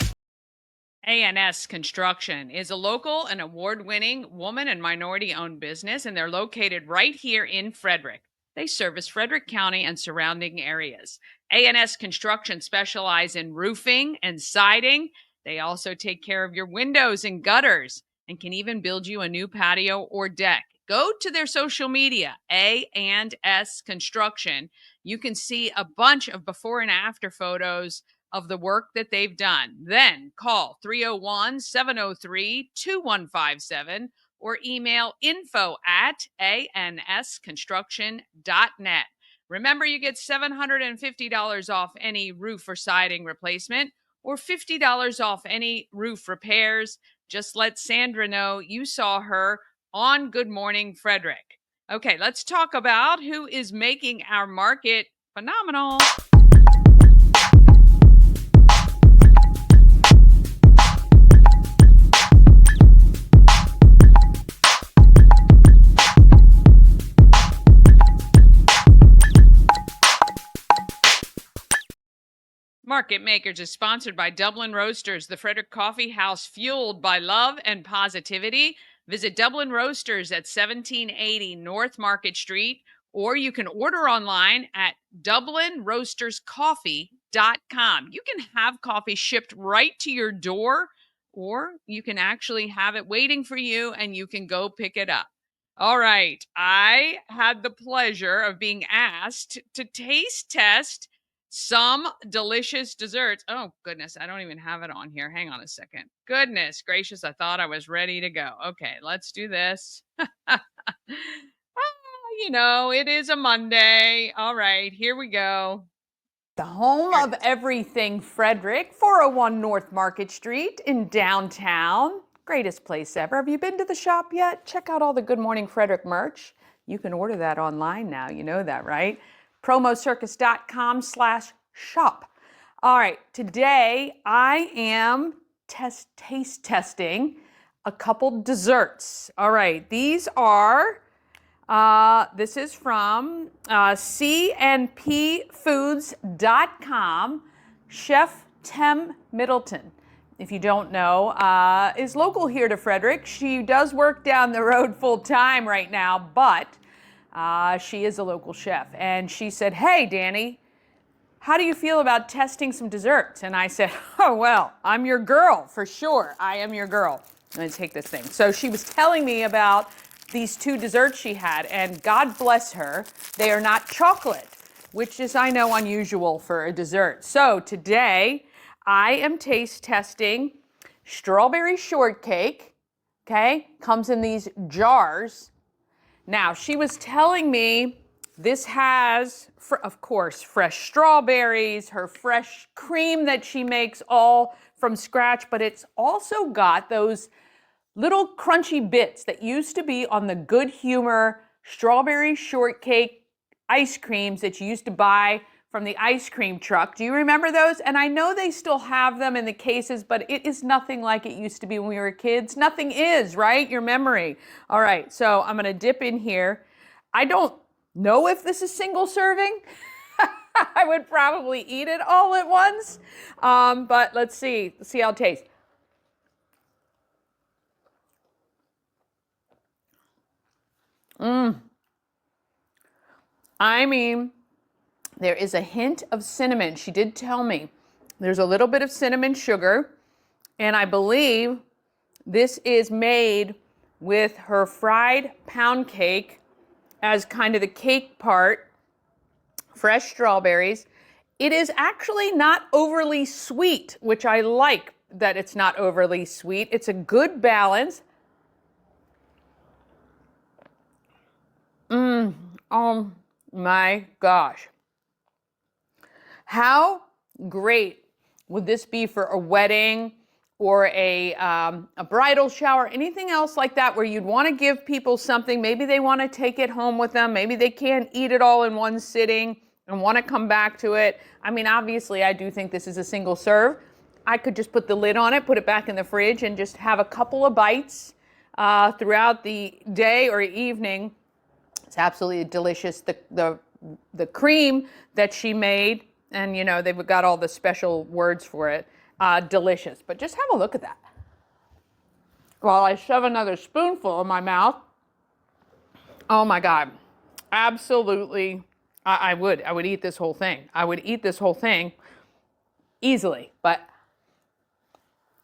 A&S Construction is a local and award-winning woman and minority-owned business, and they're located right here in Frederick. They service Frederick County and surrounding areas. A&S Construction specializes in roofing and siding. They also take care of your windows and gutters and can even build you a new patio or deck. Go to their social media, A&S Construction. You can see a bunch of before and after photos of the work that they've done. Then call 301-703-2157 or email info@ansconstruction.net. Remember, you get $750 off any roof or siding replacement or $50 off any roof repairs. Just let Sandra know you saw her on Good Morning Frederick. Okay, let's talk about who is making our market phenomenal. Market Makers is sponsored by Dublin Roasters, the Frederick Coffee House fueled by love and positivity. Visit Dublin Roasters at 1780 North Market Street, or you can order online at dublinroasterscoffee.com. ShelbyCoffeeCo.com. You can have coffee shipped right to your door, or you can actually have it waiting for you and you can go pick it up. All right. I had the pleasure of being asked to taste test some delicious desserts. Oh, goodness. I don't even have it on here. Hang on a second. Goodness gracious. I thought I was ready to go. Okay, let's do this. It is a Monday. All right, here we go. The home of everything Frederick, 401 North Market Street in downtown. Greatest place ever. Have you been to the shop yet? Check out all the Good Morning Frederick merch. You can order that online now. You know that, right? promocircus.com/shop. All right, today I am taste testing a couple desserts. All right, these are this is from cnpfoods.com. Chef Tem Middleton, if you don't know, is local here to Frederick. She does work down the road full time right now, but she is a local chef. And she said, "Hey, Dani, how do you feel about testing some desserts?" And I said, "Oh, well, I'm your girl for sure. I am your girl." I'm going to take this thing. So she was telling me about these two desserts she had, and God bless her, they are not chocolate, which is, I know, unusual for a dessert. So today, I am taste testing strawberry shortcake, okay? Comes in these jars. Now, she was telling me this has, of course, fresh strawberries, her fresh cream that she makes all from scratch, but it's also got those little crunchy bits that used to be on the Good Humor strawberry shortcake ice creams that you used to buy from the ice cream truck. Do you remember those? And I know they still have them in the cases, but it is nothing like it used to be when we were kids. Nothing is, right? Your memory. All right, so I'm gonna dip in here. I don't know if this is single serving. I would probably eat it all at once, but let's see how it tastes. I mean, there is a hint of cinnamon. She did tell me there's a little bit of cinnamon sugar, and I believe this is made with her fried pound cake as kind of the cake part, fresh strawberries. It is actually not overly sweet, which I like that it's not overly sweet. It's a good balance. Oh my gosh. How great would this be for a wedding or a bridal shower, anything else like that where you'd want to give people something. Maybe they want to take it home with them. Maybe they can't eat it all in one sitting and want to come back to it. I mean, obviously, I do think this is a single serve. I could just put the lid on it, put it back in the fridge, and just have a couple of bites throughout the day or evening. It's absolutely delicious. The cream that she made, and you know, they've got all the special words for it, delicious. But just have a look at that. While I shove another spoonful in my mouth. Oh my God. Absolutely. I would eat this whole thing. I would eat this whole thing easily. But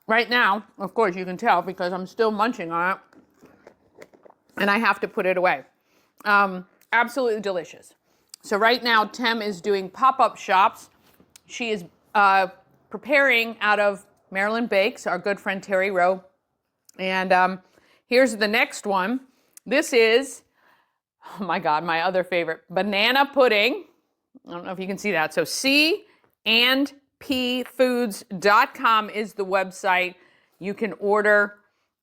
right now, of course, you can tell because I'm still munching on it. And I have to put it away. Absolutely delicious. So right now, Tem is doing pop-up shops. She is preparing out of Maryland Bakes, our good friend Terry Rowe. And here's the next one. This is, oh my God, my other favorite, banana pudding. I don't know if you can see that. So cnpfoods.com is the website. You can order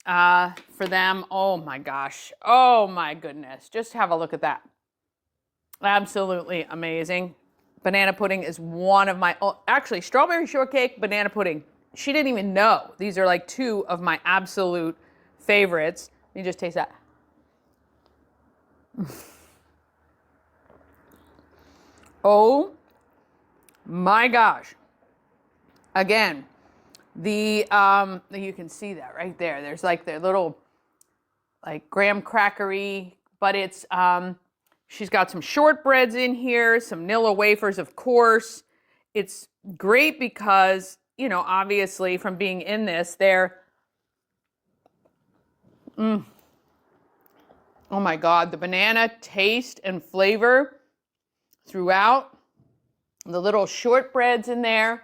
for them. Oh my gosh. Oh my goodness. Just have a look at that. Absolutely amazing. Banana pudding is one of my, actually strawberry shortcake, banana pudding. She didn't even know. These are like two of my absolute favorites. Let me just taste that. Oh my gosh. Again, you can see that right there. There's like their little like graham crackery, but it's, she's got some shortbreads in here, some Nilla wafers, of course. it's great because, you know, obviously from being in this, they're, oh my God, the banana taste and flavor throughout, the little shortbreads in there,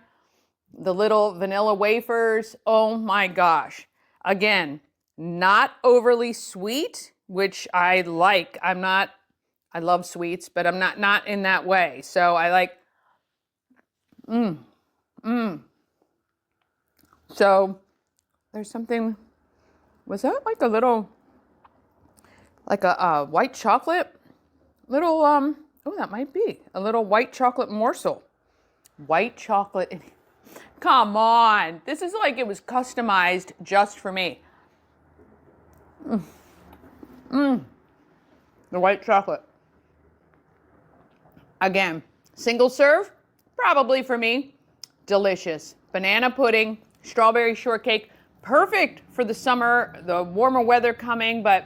the little vanilla wafers, oh my gosh. Again, not overly sweet, which I like. I love sweets, but I'm not in that way. So I like, So there's something, was that like a little, like a white chocolate? Little, oh, that might be a little white chocolate morsel. White chocolate. Come on. This is like it was customized just for me. The white chocolate. Again, single serve, probably for me. Delicious. Banana pudding, strawberry shortcake, perfect for the summer, the warmer weather coming, but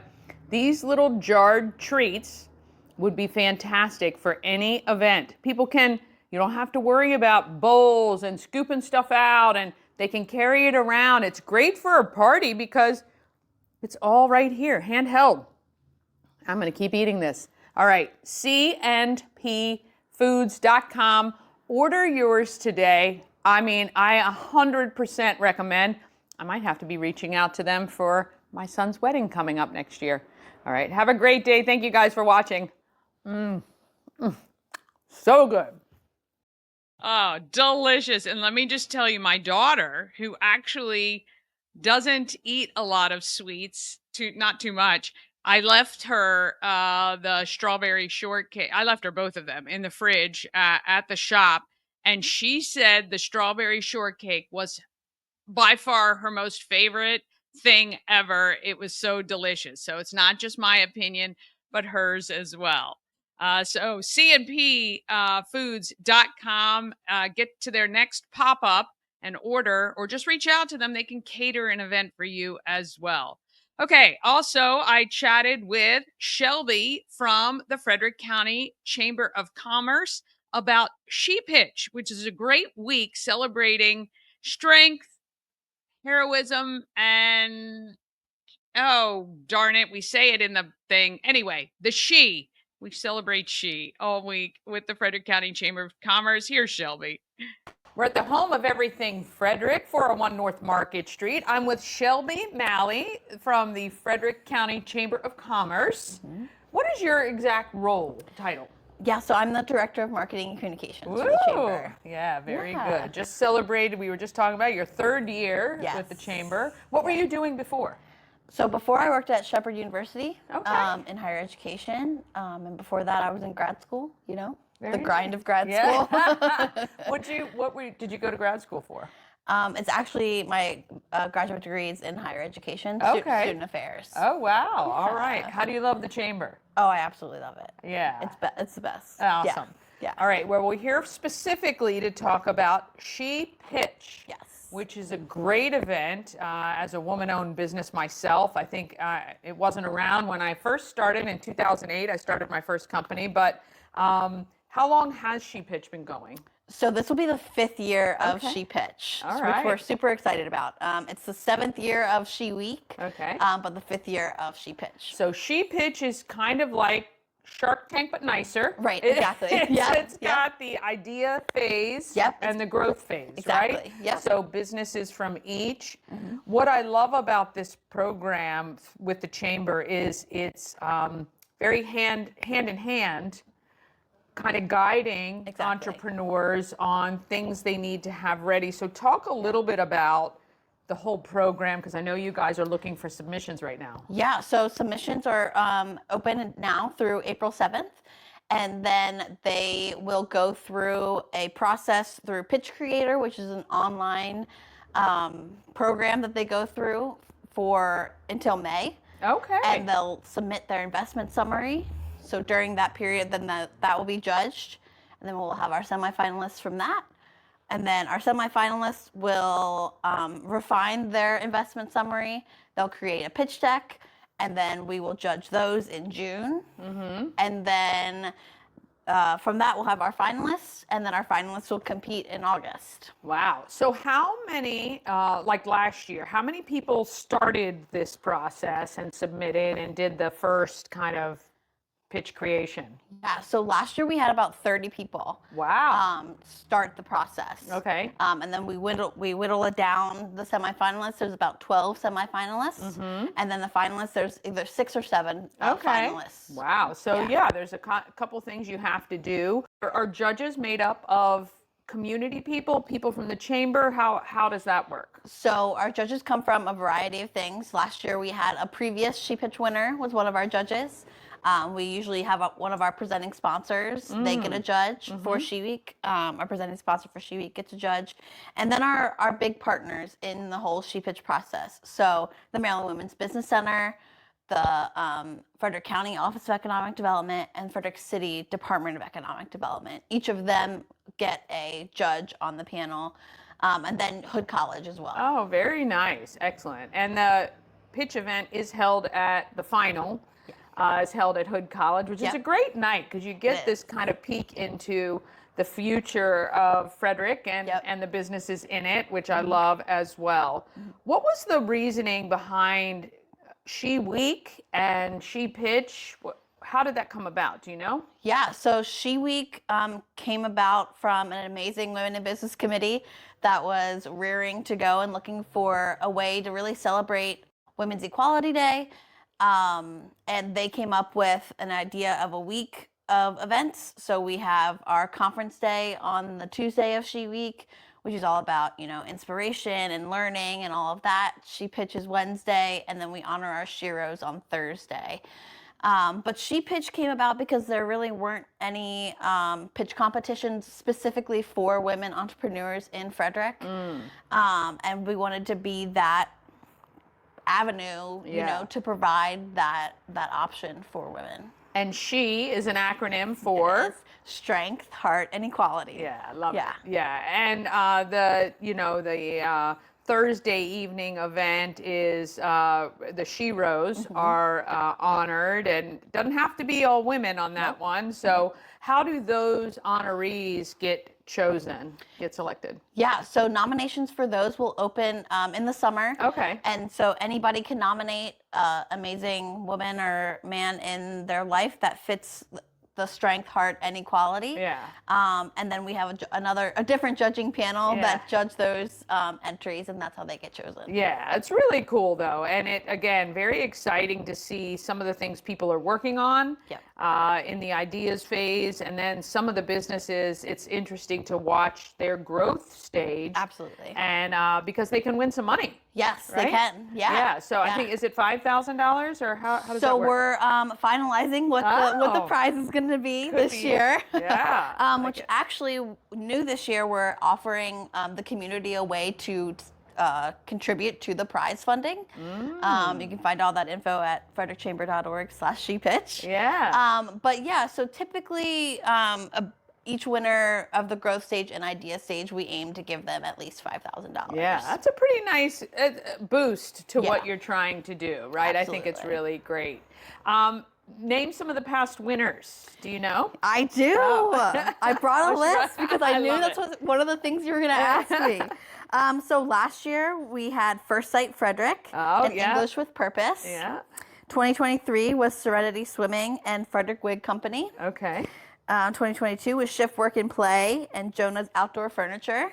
these little jarred treats would be fantastic for any event. People can, you don't have to worry about bowls and scooping stuff out, and they can carry it around. It's great for a party because it's all right here, handheld. I'm gonna keep eating this. All right, cnpfoods.com. Order yours today. I mean, I 100% recommend. I might have to be reaching out to them for my son's wedding coming up next year. All right, have a great day. Thank you guys for watching. So good. Oh, delicious. And let me just tell you, my daughter, who actually doesn't eat a lot of sweets, not too much, I left her the strawberry shortcake. I left her both of them in the fridge at the shop. And she said the strawberry shortcake was by far her most favorite thing ever. It was so delicious. So it's not just my opinion, but hers as well. So cnpfoods.com, get to their next pop-up and order, or just reach out to them. They can cater an event for you as well. Okay, also, I chatted with Shelby from the Frederick County Chamber of Commerce about She Pitch, which is a great week celebrating strength, heroism, and oh, darn it, we say it in the thing. Anyway, the She. We celebrate She all week with the Frederick County Chamber of Commerce. Here's Shelby. We're at the home of everything Frederick, 401 North Market Street. I'm with Shelby Malley from the Frederick County Chamber of Commerce. What is your exact role, title? Yeah, so I'm the Director of Marketing and Communications for the Chamber. Yeah, very good. Just celebrated, we were just talking about your third year with the Chamber. What were you doing before? So before I worked at Shepherd University in higher education, and before that I was in grad school, you know, the grind of grad school. Did you go to grad school for? It's actually my graduate degree is in higher education, student affairs. Oh, wow. All right. How do you love the Chamber? Oh, I absolutely love it. Yeah. It's the best. Awesome. Yeah. All right. Well, we're here specifically to talk about She Pitch. Yes. Which is a great event. As a woman-owned business myself, I think it wasn't around when I first started in 2008. I started my first company, but how long has She Pitch been going? So this will be the 5th year of She Pitch, which we're super excited about. It's the 7th year of She Week, but the 5th year of She Pitch. So She Pitch is kind of like Shark Tank, but nicer. Right, exactly. It's got the idea phase and the growth phase, right? Yep. So businesses from each. What I love about this program with the Chamber is it's very hand in hand, kind of guiding entrepreneurs on things they need to have ready. So talk a little bit about the whole program, because I know you guys are looking for submissions right now. Yeah, so submissions are open now through April 7th, and then they will go through a process through Pitch Creator, which is an online program that they go through for until May. Okay. And they'll submit their investment summary. So during that period, then that will be judged, and then we'll have our semifinalists from that. And then our semifinalists will refine their investment summary. They'll create a pitch deck, and then we will judge those in June. And then from that, we'll have our finalists, and then our finalists will compete in August. Wow. So how many, like last year, how many people started this process and submitted and did the first kind of pitch creation? Yeah, so last year we had about 30 people. Wow. Start the process. Okay. And then we whittle it down. The semifinalists, there's about 12 semifinalists, and then the finalists, there's either 6 or 7 finalists. Wow. So yeah, there's a couple things you have to do. Are judges made up of community people from the chamber? How does that work? So our judges come from a variety of things. Last year we had a previous She Pitch winner was one of our judges. We usually have one of our presenting sponsors. They get a judge for She Week. Our presenting sponsor for She Week gets a judge. And then our big partners in the whole She Pitch process. So the Maryland Women's Business Center, the Frederick County Office of Economic Development, and Frederick City Department of Economic Development. Each of them get a judge on the panel. And then Hood College as well. Oh, very nice. Excellent. And the pitch event is held at the final. Is held at Hood College, which is a great night because you get this kind of peek into the future of Frederick and the businesses in it, which I love as well. What was the reasoning behind She Week and She Pitch? How did that come about? Do you know? Yeah, so She Week came about from an amazing Women in Business committee that was rearing to go and looking for a way to really celebrate Women's Equality Day. And they came up with an idea of a week of events. So we have our conference day on the Tuesday of She Week, which is all about, inspiration and learning and all of that. She Pitch is Wednesday, and then we honor our Sheroes on Thursday. But She Pitch came about because there really weren't any pitch competitions specifically for women entrepreneurs in Frederick. And we wanted to be that avenue, to provide that option for women. And She is an acronym for Strength, Heart, and Equality. Yeah, I love it. Yeah, and the Thursday evening event is the Sheroes are honored, and doesn't have to be all women on that one. So how do those honorees get selected? Yeah, so nominations for those will open in the summer. Okay. And so anybody can nominate amazing woman or man in their life that fits the strength, heart, and equality. Yeah. And then we have a different judging panel that judge those entries, and that's how they get chosen. Yeah, it's really cool though, and it again very exciting to see some of the things people are working on in the ideas phase, and then some of the businesses. It's interesting to watch their growth stage. Absolutely. And because they can win some money. Yes, right? they can. Yeah. Yeah. So I think, is it $5,000 or how does that work? So we're finalizing what the prize is going to be this year. Yeah. Which actually new this year, we're offering the community a way to contribute to the prize funding. You can find all that info at frederickchamber.org/shepitch. Yeah. But yeah, so typically each winner of the growth stage and idea stage, we aim to give them at least $5,000. Yeah, that's a pretty nice boost to what you're trying to do, right? Absolutely. I think it's really great. Name some of the past winners. Do you know? I do. Oh. I brought a list because I knew love that's one of the things you were going to ask me. So last year we had First Sight Frederick and English with Purpose. Yeah. 2023 was Serenity Swimming and Frederick Wig Company. Okay. 2022 was Shift Work and Play and Jonah's Outdoor Furniture.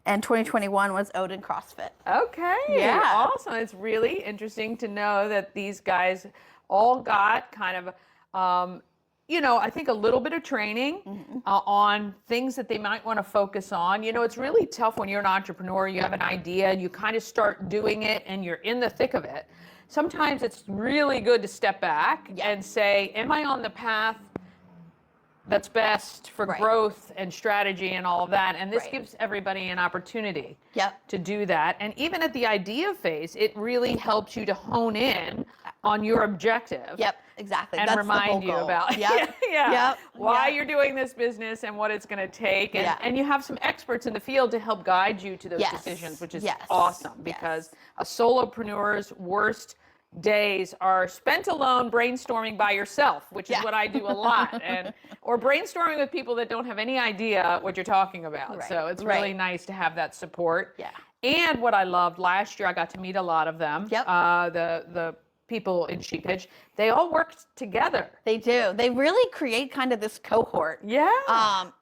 And 2021 was Odin CrossFit. Okay. Yeah. Awesome. It's really interesting to know that these guys all got kind of, I think a little bit of training on things that they might want to focus on. It's really tough when you're an entrepreneur, you have an idea, and you kind of start doing it and you're in the thick of it. Sometimes it's really good to step back and say, am I on the path that's best for growth and strategy and all of that? And this gives everybody an opportunity to do that. And even at the idea phase, it really helps you to hone in on your objective. Yep, exactly. And That's remind the you whole goal. about why you're doing this business and what it's going to take. And you have some experts in the field to help guide you to those decisions, which is awesome, because a solopreneur's worst days are spent alone brainstorming by yourself, which is what I do a lot, or brainstorming with people that don't have any idea what you're talking about. Right, So it's really right. nice to have that support. Yeah. And what I loved last year, I got to meet a lot of them. Yep. The people in She Pitch, they all worked together. They do. They really create kind of this cohort. Yeah.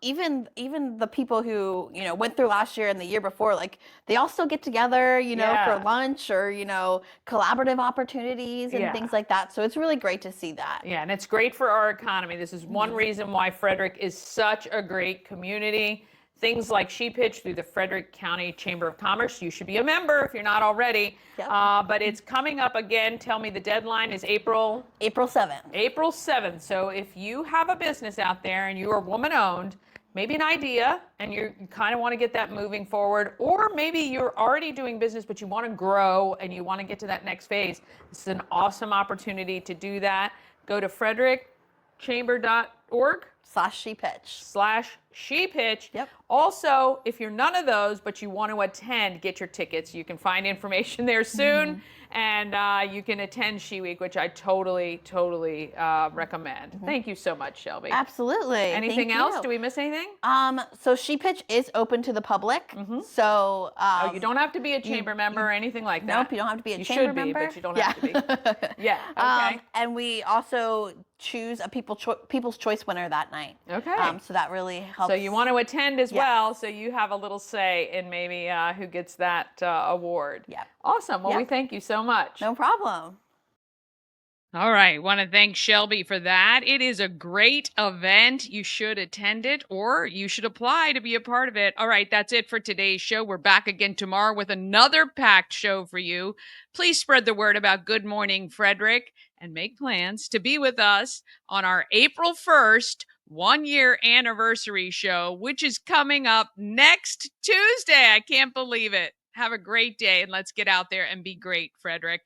Even the people who, you know, went through last year and the year before, like they all still get together, you know, Yeah. for lunch or, you know, collaborative opportunities and Yeah. things like that. So it's really great to see that. Yeah, and it's great for our economy. This is one reason why Frederick is such a great community. Things like She Pitch through the Frederick County Chamber of Commerce. You should be a member if you're not already. Yep. But it's coming up again. Tell me the deadline is April 7th. April 7th. So if you have a business out there and you are woman-owned, maybe an idea, and you kind of want to get that moving forward, or maybe you're already doing business, but you want to grow and you want to get to that next phase. This is an awesome opportunity to do that. Go to frederickchamber.org/ShePitch. Yep. Also, if you're none of those, but you want to attend, get your tickets. You can find information there soon, and you can attend She Week, which I totally recommend. Thank you so much, Shelby. Absolutely. Anything Thank else? you. Do we miss anything? So She Pitch is open to the public. So You don't have to be a chamber member or anything like that. Nope, you don't have to be a You chamber should be, member. but you don't have to be. Yeah. Okay. And we also choose a People's Choice winner that night. Okay. So that really helps. So you want to attend as Yes. well, so you have a little say in maybe who gets that award. Yeah. Awesome. Well, we Yep. thank you so much. No problem. All right. Want to thank Shelby for that. It is a great event. You should attend it or you should apply to be a part of it. All right. That's it for today's show. We're back again tomorrow with another packed show for you. Please spread the word about Good Morning Frederick and make plans to be with us on our April 1st 1-year anniversary show, which is coming up next Tuesday. I can't believe it. Have a great day and let's get out there and be great, Frederick.